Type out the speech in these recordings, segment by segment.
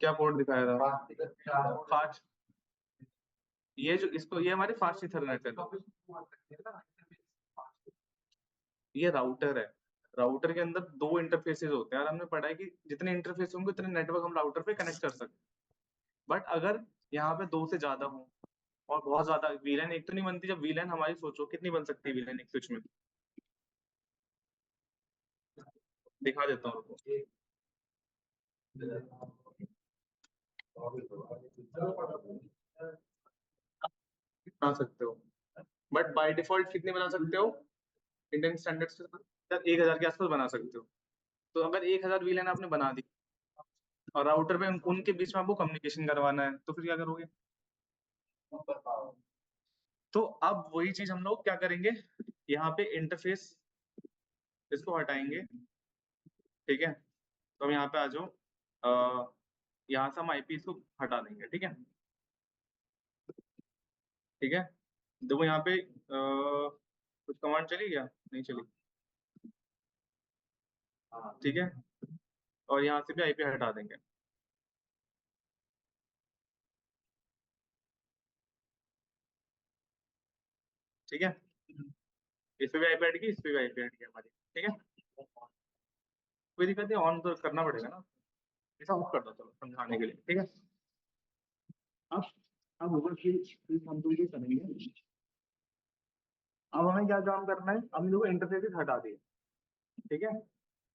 क्या पोर्ट दिखाया था? फास्ट, ये जो इसको, ये हमारी फास्ट इथरनेट है। ये राउटर है। राउटर के अंदर दो इंटरफेसेस होते हैं और हमने पढ़ा है कि जितने इंटरफेस होंगे उतने नेटवर्क हम राउटर पे कनेक्ट कर सकते हैं। बट अगर यहाँ पे दो से ज्यादा हो और बहुत ज्यादा, वीलैन एक तो नहीं बनती। जब वीलैन हमारी, सोचो कितनी बन सकती है वीलैन एक स्विच में। दिखा देता हूँ आपको। बना सकते हो, बट बाय डिफॉल्ट कितने बना सकते हो? इंडियन स्टैंडर्ड से 1000 के आसपास बना सकते हो। तो अगर 1000 वीलैन आपने बना दी और राउटर पे उनके बीच में आपको कम्युनिकेशन करवाना है, तो फिर क्या करोगे? तो अब वही चीज हम लोग क्या करेंगे, यहाँ पे इंटरफेस इसको हटाएंगे। ठीक है, तो हम यहाँ पे आ जाओ। यहाँ से हम आईपी इसको हटा देंगे। ठीक है, ठीक है। देखो यहाँ पे कुछ कमांड चली क्या? नहीं चली। ठीक है, और यहाँ से भी आईपी हटा देंगे। ठीक है, इस पे भी आईपी हट गई, इस पे भी आईपी हट गई हमारी। ठीक है, कोई दिक्कत नहीं, ऑन तो करना पड़ेगा ना। ऐसा ऑफ कर दो चलो समझाने के लिए। ठीक है, अब अब ऊपर की हम तो ये करेंगे। अब हमें क्या काम करना है, हम लोग इंटरफेस हटा दिए। ठीक है,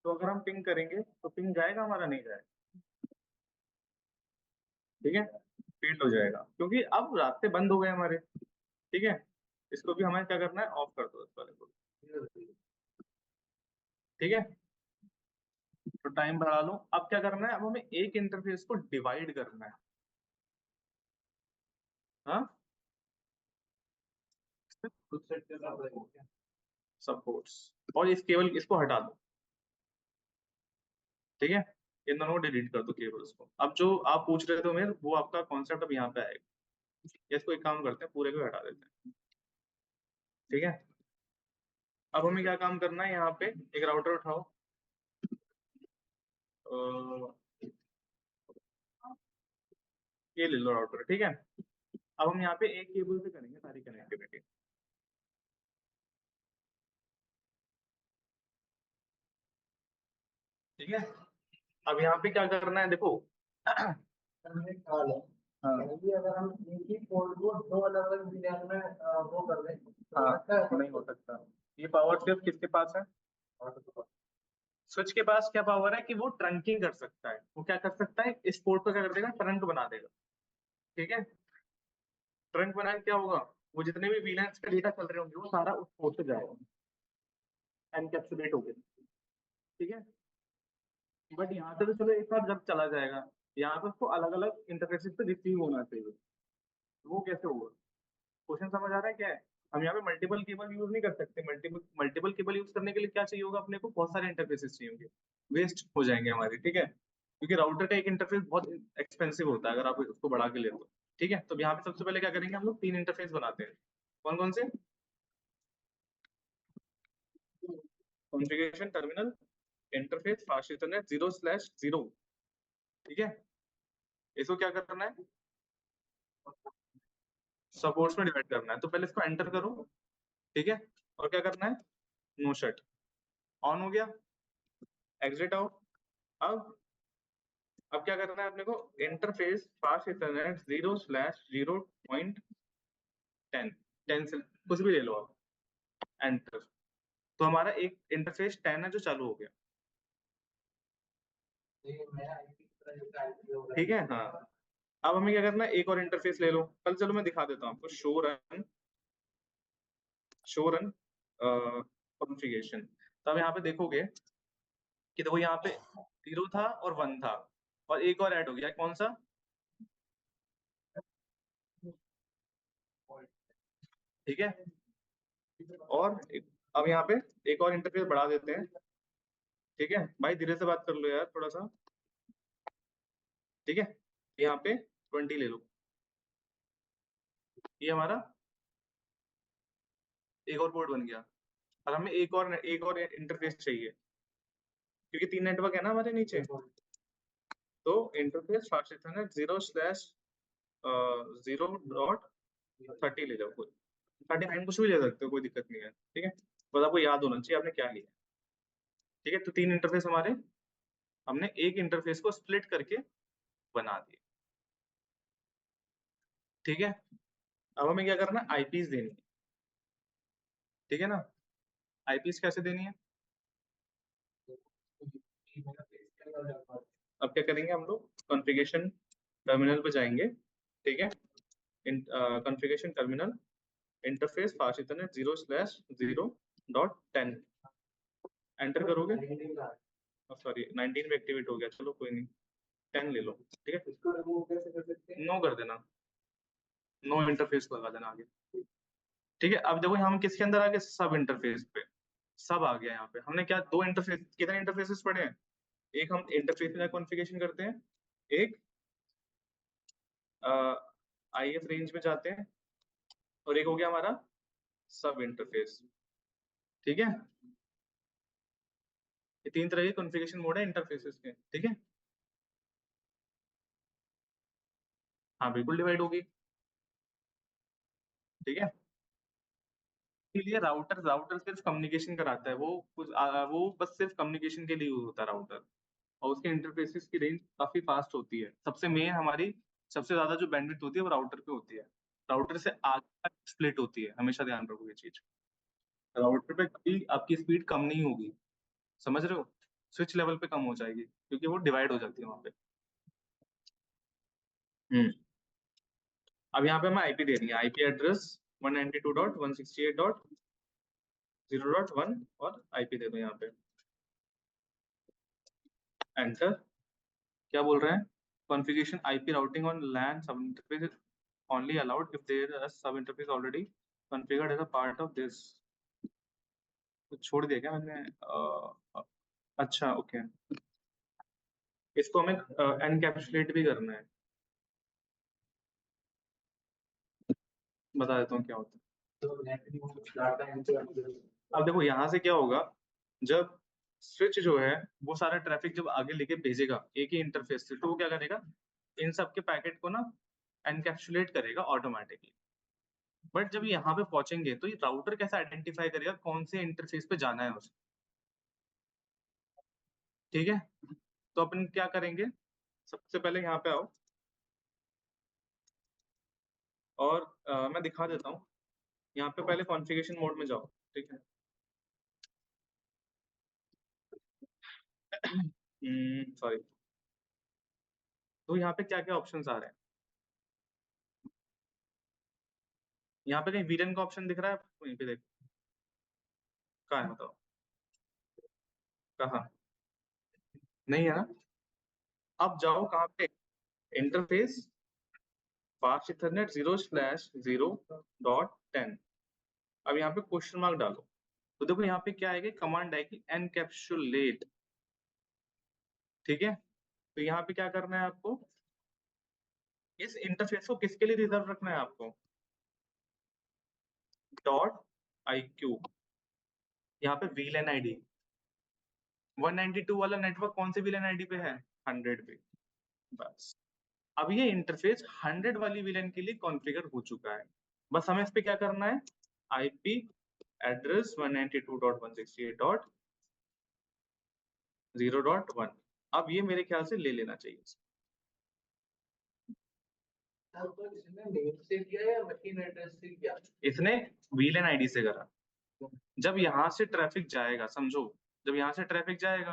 तो अगर हम पिंग करेंगे तो पिंग जाएगा हमारा? नहीं जाएगा। ठीक है, फील्ड हो जाएगा क्योंकि अब रास्ते बंद हो गए हमारे। ठीक है, इसको भी हमें क्या करना है, ऑफ कर दो इस वाले को। ठीक है, तो टाइम बढ़ा लो। अब क्या करना है, अब हमें एक इंटरफेस को डिवाइड करना है। हाँ, सपोर्ट्स, और इस केवल इसको हटा दो। ठीक है, इन दोनों को डिलीट कर दो केवल्स को। अब जो आप पूछ रहे थे मेरे, वो आपका कॉन्सेप्ट अब यहाँ पे आएगा। इसको एक काम करते हैं, पूरे को हटा देते हैं। ठीक है, अब हमें क्या काम करना है, यहाँ पे एक राउटर उठाओ। ये ले लो राउटर। ठीक है, अब हम यहाँ पे एक केबल से करेंगे सारी कनेक्टिविटी। ठीक है, अब यहाँ पे क्या करना है देखो। हाँ, ये अगर हम एक ही पोर्ट को दो अलग अलग विलैन में वो कर दें तो हाँ, नहीं हो सकता। ये पावर सिर्फ किसके पास है? स्विच के पास क्या पावर है कि वो ट्रंकिंग कर सकता है। वो क्या कर सकता है, इस पोर्ट को क्या कर देगा, ट्रंक बना देगा। ठीक है, ट्रंक बनाए क्या होगा, वो जितने भी वीलैंस का डेटा चल रहे होंगे वो सारा उस पोर्ट से जाएगा, एनकैप्सुलेट हो गया। ठीक है, बट यहाँ से तो चलो एक साथ जब चला जाएगा, यहाँ पे उसको अलग अलग इंटरफेसिस पे रिसीव होना चाहिए। वो कैसे होगा? क्वेश्चन समझ आ रहा है क्या है? हम यहाँ पे मल्टीपल केबल यूज नहीं कर सकते। मल्टीपल मल्टीपल केबल यूज करने के लिए क्या चाहिए होगा, अपने को बहुत सारे इंटरफेसेस चाहिए होंगे, वेस्ट हो जाएंगे हमारे। ठीक है, क्योंकि राउटर का एक इंटरफेस बहुत एक्सपेंसिव होता है अगर आप उसको बढ़ा के ले तो। ठीक है, तो यहाँ पे सबसे पहले क्या करेंगे, हम लोग 3 इंटरफेस बनाते हैं। कौन कौन से? Configuration, terminal, interface, fast Ethernet 0/0। ठीक है, इसको क्या करना है, सपोर्ट्स में डिवाइड करना है। तो पहले इसको एंटर करो। ठीक है, और क्या करना है, नो शट ऑन हो गया, एग्जिट आओ। अब अब क्या करना है अपने को, इंटरफेस फास्ट इथरनेट 0/0.10, 10 से कुछ भी ले लो आप, एंटर। तो हमारा एक इंटरफेस 10 है जो चालू हो गया। ठीक है, हाँ। अब हमें क्या करना है, एक और इंटरफेस ले लो। कल चलो मैं दिखा देता हूँ आपको, शो रन कॉन्फ़िगरेशन। तब यहाँ पे देखोगे कि देखो यहाँ पे 0 था और 1 था, और एक और ऐड हो गया। कौन सा? ठीक है, और अब यहाँ पे एक और इंटरफेस बढ़ा देते हैं। ठीक है भाई, धीरे से बात कर लो यार थोड़ा सा। ठीक है, यहाँ पे 20 ले लो। ये हमारा एक और पोर्ट बन गया। और हमें एक और इंटरफेस चाहिए, क्योंकि 3 नेटवर्क है ना हमारे नीचे। तो इंटरफेस फास्ट इथरनेट 0/0.30 ले जाओ, कोई 39 कुछ भी ले सकते हो, कोई दिक्कत नहीं है, ठीक है। बस आपको याद होना चाहिए आपने क्या लिया, ठीक है। तो 3 इंटरफेस हमारे, हमने एक इंटरफेस को स्प्लिट करके बना दिए, ठीक है। अब हमें क्या करना है, आईपीस देनी है, ठीक है ना। आईपीस कैसे देनी है, अब क्या करेंगे हम लोग, कॉन्फ़िगरेशन टर्मिनल पे जाएंगे, ठीक है। Configuration terminal, interface fast Ethernet 0/0.10 enter करोगे, सॉरी 19 में एक्टिवेट हो गया, चलो कोई नहीं, 10 ले लो, ठीक है। इसको रिमूव कैसे कर सकते हैं, नो कर देना, नो इंटरफेस लगा देना आगे, ठीक है। अब देखो हम किसके अंदर आ गए, सब इंटरफेस पे, सब आ गया यहाँ पे। हमने क्या, दो इंटरफेस, कितने इंटरफेसेस पढ़े हैं, एक हम इंटरफेस में कॉन्फ़िगरेशन करते हैं, एक आईएफ रेंज में जाते हैं, और एक हो गया हमारा सब इंटरफेस, ठीक है। ये 3 तरह के कॉन्फ़िगरेशन मोड है इंटरफेसेस के, ठीक है। हाँ बिल्कुल डिवाइड होगी, ठीक है। इसलिए राउटर राउटर सिर्फ कम्युनिकेशन कराता है, वो कुछ वो बस सिर्फ कम्युनिकेशन के लिए यूज होता है राउटर, और उसके इंटरफेसेस की रेंज काफी फास्ट होती है। सबसे मेन हमारी, सबसे ज्यादा जो बैंडविड्थ होती है वो राउटर पे होती है, राउटर से आगे स्प्लिट होती है, हमेशा ध्यान रखो ये चीज। राउटर पे कभी आपकी स्पीड कम नहीं होगी, समझ रहे हो, स्विच लेवल पे कम हो जाएगी, क्योंकि वो डिवाइड हो जाती है वहां पे। हम्म। अब यहाँ पे हमें आईपी देनी है, आईपी एड्रेस 192.168.0.1 और आईपी दे दो यहाँ पे, एंटर। क्या बोल रहे हैं, configuration IP routing on LAN sub interface is only allowed if there is sub interface already configured as a part of this. तो छोड़ दिया क्या मैंने, अच्छा ओके, इसको हमें एनकैप्सुलेट भी करना है, बता देता हूँ क्या होता है। अब देखो यहाँ से क्या होगा, जब स्विच जो है वो सारा ट्रैफिक जब आगे लेके भेजेगा एक ही इंटरफेस से, तो वो क्या करेगा, इन सब के पैकेट को ना एनकैप्सुलेट करेगा ऑटोमेटिकली। बट जब यहाँ पे पहुंचेंगे तो ये राउटर कैसे आइडेंटिफाई करेगा कौन से इंटरफेस पे जाना है उसे, ठीक है। तो अपन क्या करेंगे, सबसे पहले यहाँ पे आओ, और मैं दिखा देता हूँ। यहाँ पे पहले कॉन्फ़िगरेशन मोड में जाओ, ठीक है। सॉरी, तो यहाँ पे क्या क्या ऑप्शंस आ रहे हैं, यहाँ पे कहीं वीरन का ऑप्शन दिख रहा है आपको, वहीं पे देखो, कहाँ है बताओ, कहाँ, नहीं है ना। अब जाओ कहाँ पे, इंटरफेस फास्ट इथरनेट 0/0.10। अब यहाँ पे क्वेश्चन मार्क डालो, तो देखो यहाँ पे क्या आएगा, कमांड आएगी एनकैप्सुलेट, ठीक है। तो यहाँ पे क्या करना है आपको, इस इंटरफेस को किसके लिए रिजर्व रखना है आपको, .iq, यहाँ पे वीएलएन आईडी 192 वाला नेटवर्क कौन से वीएलएन आईडी पे है, 100 पे, बस। अब ये इंटरफेस 100 वाली वीएलएन के लिए कॉन्फ़िगर हो चुका है, बस हमें इस पे क्या करना है, आईपी एड्रेस 192.168.0.1, अब ये मेरे ख्याल से ले लेना चाहिए। इसने वीएलएन आईडी से करा, जब यहाँ से ट्रैफिक जाएगा, समझो, जब यहाँ से ट्रैफिक जाएगा,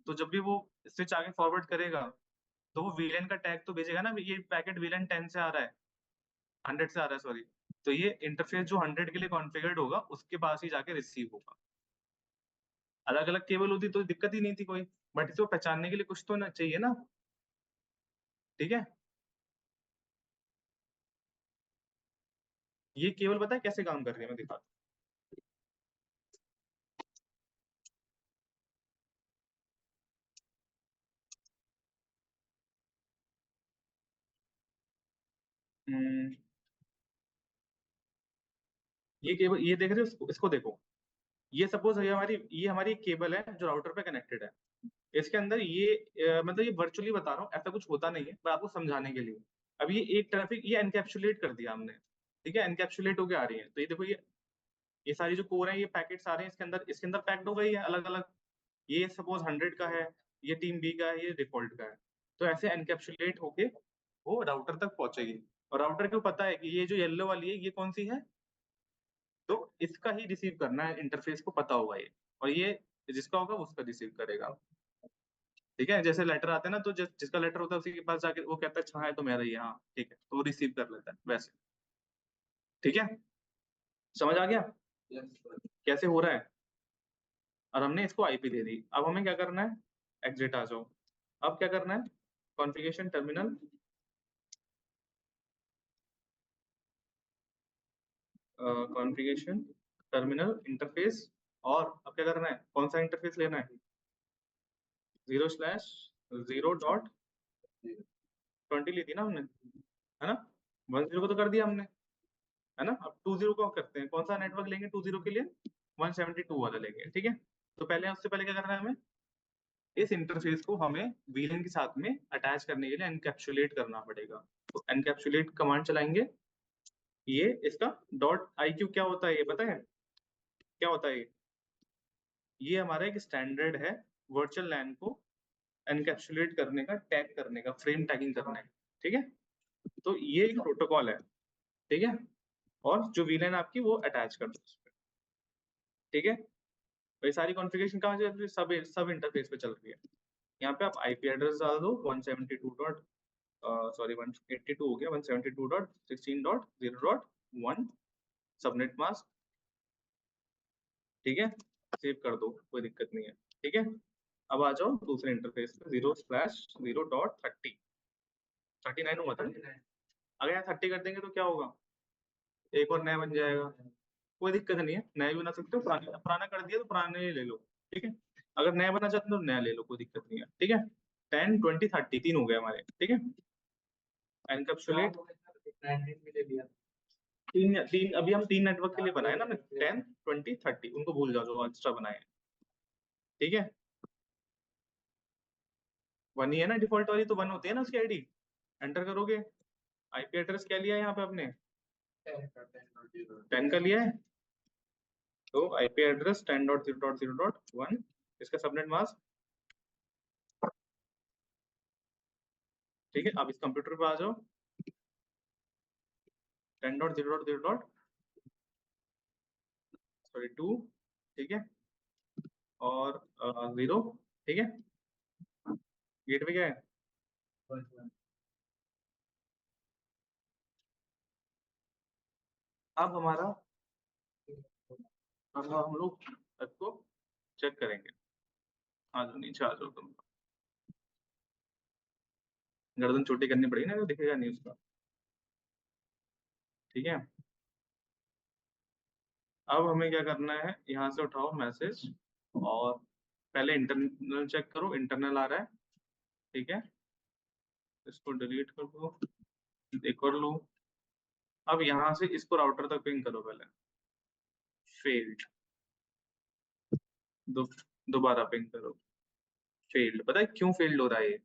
तो जब भी वो स्विच आगे फॉरवर्ड करेगा, तो वो वीएलएन का टैग तो भेजेगा ना, ये पैकेट वीएलएन 10 से आ रहा है, 100 से आ रहा है सॉरी, तो ये इंटरफेस जो 100 के लिए कॉन्फ़िगर्ड होगा उसके पास ही जाके रिसीव होगा। अलग अलग केबल होती तो दिक्कत ही नहीं थी कोई, बट इसको पहचानने के लिए कुछ तो ना चाहिए ना, ठीक है। ये केबल पता है कैसे काम कर रही है, मैं दिखाता हूँ। ये केबल, ये देख रहे हो, इसको देखो, ये सपोज ये हमारी केबल है जो राउटर पे कनेक्टेड है। इसके अंदर मतलब ये वर्चुअली बता रहा हूँ, ऐसा कुछ होता नहीं है, पर आपको समझाने के लिए। अब ये एक ट्रैफिक ये एनकैप्सुलेट कर दिया हमने, ठीक है, एनकैप्सुलेट होके आ रही है। तो ये देखो, ये सारी जो कोर है, ये पैकेट्स आ रहे हैं इसके अंदर पैक्ड हो गई है अलग अलग। ये सपोज 100 का है, ये टीम बी का है, ये डिफॉल्ट का है। तो ऐसे एनकैप्सुलेट होके वो राउटर तक पहुंचेगी। और राउटर को पता है कि ये जो येलो वाली है ये कौन सी है, तो इसका ही रिसीव करना है, इंटरफेस को पता होगा ये। और ये जिसका होगा उसका रिसीव करेगा। ठीक है, जैसे लेटर आते हैं ना, तो जिसका लेटर होता है उसी के पास जाके वो कहता है अच्छा है तो मेरा ही है, हाँ ठीक है, तो वो रिसीव कर लेता है वैसे। ठीक है, समझ आ गया कैसे हो रहा है। और हमने इसको आईपी दे दी। अब हमें क्या करना है, एग्जिट आ जाओ। अब क्या करना है, configuration terminal, configuration terminal interface. और अब क्या करना है, कौन सा इंटरफेस लेना है, 0/0.20 ली थी ना हमने, है ना। 10 को तो कर दिया हमने, है ना। अब 20 को करते हैं, कौन सा नेटवर्क लेंगे 20 के लिए, 172 वाला लेंगे। ठीक है, तो पहले उससे पहले क्या करना है, हमें इस इंटरफेस को हमें वीलन के साथ में अटैच करने के लिए एनकैप्सुलेट करना पड़ेगा। तो एनकैप्सुलेट कमांड चलाएंगे। ये इसका .iq क्या होता है, ये पता है क्या होता है ये हमारा एक स्टैंडर्ड है वर्चुअल लैन को एनकैप्सुलेट करने का, टैग करने का, फ्रेम टैगिंग करने का। ठीक है, तो ये एक प्रोटोकॉल है। ठीक है, और जो वीलन आपकी वो अटैच कर दो उस पे। ठीक है, तो ये सारी कॉन्फ़िगरेशन कहाँ चल रही है, सब इंटरफेस पे चल रही है। यहाँ पे आप आईपी एड्रेस डाल दो 172 डॉट सॉरी 182 हो गया, 172.16.0.1 सबनेट मास्क। ठीक है, सेव कर दो, कोई दिक्कत नहीं है। ठीक है, अब आ जाओ दूसरे इंटरफेस पे, 0/0.30 39 हुआ था। अगर यहाँ 30 कर देंगे तो क्या होगा, एक और नया बन जाएगा। कोई दिक्कत नहीं है, नया भी बना सकते हो, पुराना पुराना कर दिया तो पुराने ले लो। ठीक है, अगर नया बना चाहते हो तो नया ले लो, कोई दिक्कत नहीं है। ठीक है, 10 20 30 3 हो गए हमारे। ठीक है, एनकैप्सुलेट तीन तीन अभी हम 3 नेटवर्क के लिए बनाए ना, 10 20 30 उनको भूल जाओ जो एक्स्ट्रा बनाए हैं। ठीक है, 1 ही है ना डिफॉल्ट वाली, तो 1 होती है ना उसकी आईडी। एंटर करोगे, आईपी एड्रेस क्या लिया है यहाँ पे आपने, 10 का लिया है, तो आईपी एड्रेस 10.0.0.1, इसका सबनेट मास्क। ठीक है, अब इस कंप्यूटर पे आ जाओ, 10.0.0. सॉरी 2। ठीक है, और 0। ठीक है, गेट पे क्या है, अब हमारा, अब हम लोग इसको चेक करेंगे। आ जाओ नीचे आ जाओ तुम, गर्दन छोटी करनी पड़ेगी ना, तो दिखेगा नहीं उसका। ठीक है, अब हमें क्या करना है, यहाँ से उठाओ मैसेज और पहले इंटरनल चेक करो, इंटरनल आ रहा है। ठीक है, इसको डिलीट कर दो, एक और लो। अब यहाँ से इसको राउटर तक पिंग करो पहले, फेल्ड, दो दोबारा पिंग करो, फेल्ड। पता है क्यों फेल्ड हो रहा है ये,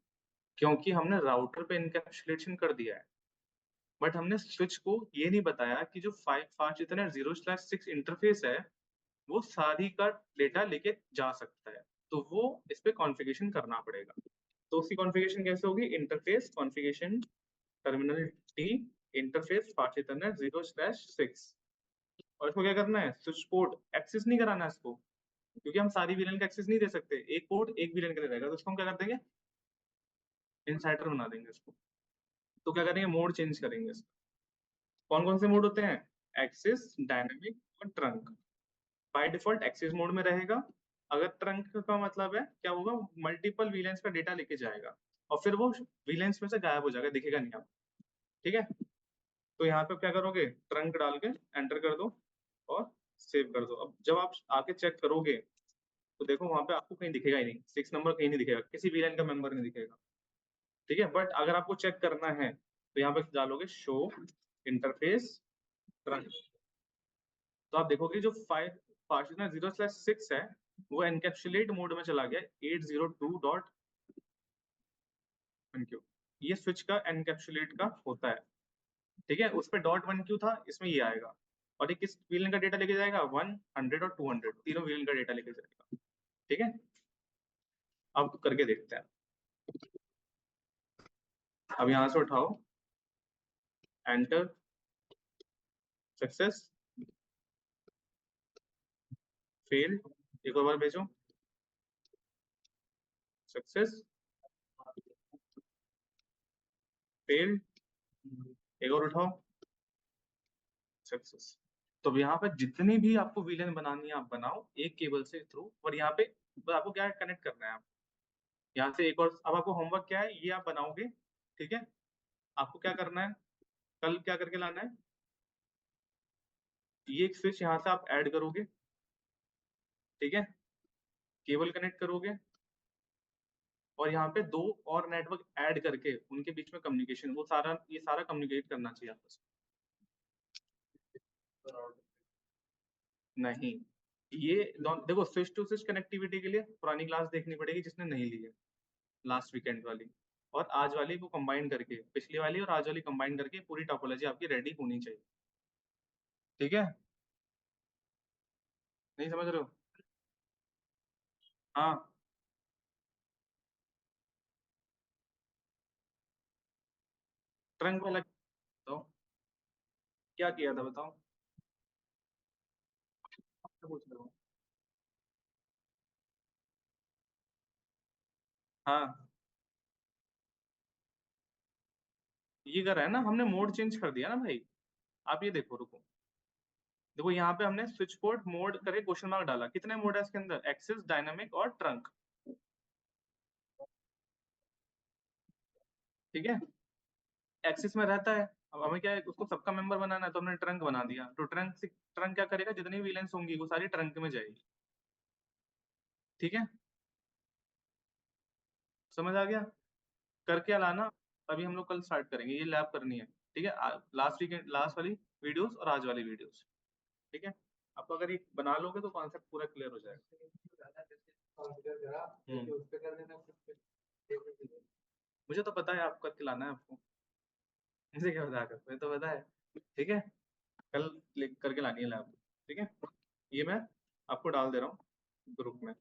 क्योंकि हमने राउटर पे इनकैप्सुलेशन कर दिया है, बट हमने स्विच को ये नहीं बताया कि जो 5 इतने 0/6 इंटरफेस है वो सारी का डेटा लेके जा सकता है। तो वो इस पे कॉन्फ़िगरेशन करना पड़ेगा। तो उसकी कॉन्फ़िगरेशन कैसे होगी, interface configuration terminal T interface 0/6। और इसको क्या करना है, स्विच पोर्ट एक्सेस नहीं कराना है इसको, क्योंकि हम सारी विलन का एक्सेस नहीं दे सकते, एक पोर्ट एक विलन के लिए रहेगा। तो उसको हम क्या कर देंगे, इनसाइडर बना देंगे इसको। तो क्या करेंगे, मोड चेंज करेंगे इसका। कौन कौन से मोड होते हैं, एक्सेस, डायनेमिक और trunk. By default access mode में रहेगा। अगर ट्रंक का मतलब है क्या होगा, मल्टीपल वीलेंस का डेटा लेके जाएगा और फिर वो वीलेंस में से गायब हो जाएगा, दिखेगा नहीं आपको। ठीक है, तो यहाँ पे क्या करोगे, ट्रंक डाल के एंटर कर दो और सेव कर दो। अब जब आप आके चेक करोगे तो देखो वहां पे आपको कहीं दिखेगा ही नहीं, 6 नंबर कहीं नहीं दिखेगा, किसी वीलेन का मेंबर नहीं दिखेगा। ठीक है, बट अगर आपको चेक करना है तो यहाँ पे डालोगे शो इंटरफेस ट्रंक, तो आप देखोगे जो 5 पार्टीशनर 0/6 है वो एनकैप्सुलेट मोड में चला गया 802.1q। ये स्विच का एनकैप्सुलेट का होता है, ठीक है। उस पे .1q था, इसमें ये आएगा। और ये किस VLAN का डेटा लेके जाएगा? 100 और 200 तीनों VLAN का डेटा लेके जाएगा, ठीक है। अब करके देखते हैं। अब यहां से उठाओ, एंटर, सक्सेस, फेल, एक और बार भेजो, सक्सेस, फेल, एक और उठाओ, सक्सेस। तो अब यहाँ पे जितनी भी आपको VLAN बनानी है आप बनाओ एक केबल से थ्रू। और यहाँ पे बस आपको क्या कनेक्ट करना है, आप यहाँ से एक और। अब आपको होमवर्क क्या है, ये आप बनाओगे, ठीक है। आपको क्या करना है, कल क्या करके लाना है, ये एक स्विच यहाँ से आप ऐड करोगे, ठीक है। केबल कनेक्ट करोगे और यहाँ पे दो और नेटवर्क ऐड करके उनके बीच में कम्युनिकेशन, वो सारा ये सारा कम्युनिकेट करना चाहिए आपस में। नहीं, ये देखो, स्विच टू स्विच कनेक्टिविटी के लिए पुरानी क्लास देखनी पड़ेगी जिसने नहीं ली है, लास्ट वीकेंड वाली और आज वाली को कंबाइन करके, पिछली वाली और आज वाली कंबाइन करके पूरी टोपोलॉजी आपकी रेडी होनी चाहिए, ठीक है। नहीं समझ रहे हो? हाँ, ट्रंक वाला बताओ, क्या किया था बताओ, क्या पूछ रहे हो? हाँ, ये कर रहा है ना, हमने मोड चेंज कर दिया ना भाई। आप ये देखो, रुको, देखो यहाँ पे हमने स्विच पोर्ट मोड करके क्वेश्चन मार्क डाला। कितने मोड है इसके अंदर? एक्सिस, डायनामिक और ट्रंक, ठीक है। एक्सिस में रहता है, अब हमें क्या है, उसको सबका मेंबर बनाना है तो हमने ट्रंक बना दिया। तो ट्रंक क्या करेगा, जितनी भी VLANs होंगी वो सारी ट्रंक में जाएगी, ठीक है। समझ आ गया? करके लाना, अभी हम लोग कल स्टार्ट करेंगे, ये लैब करनी है, ठीक है। लास्ट वीकेंड लास्ट वाली वीडियोस और आज वाली वीडियोस, ठीक है। आपको अगर ये बना लोगे तो कॉन्सेप्ट पूरा क्लियर हो जाएगा। मुझे तो पता है, आप करके लाना है आपको, मुझे क्या पता, कर मुझे तो पता है, ठीक है। कल करके लानी है लैब, ठीक है। ये मैं आपको डाल दे रहा हूँ ग्रुप में।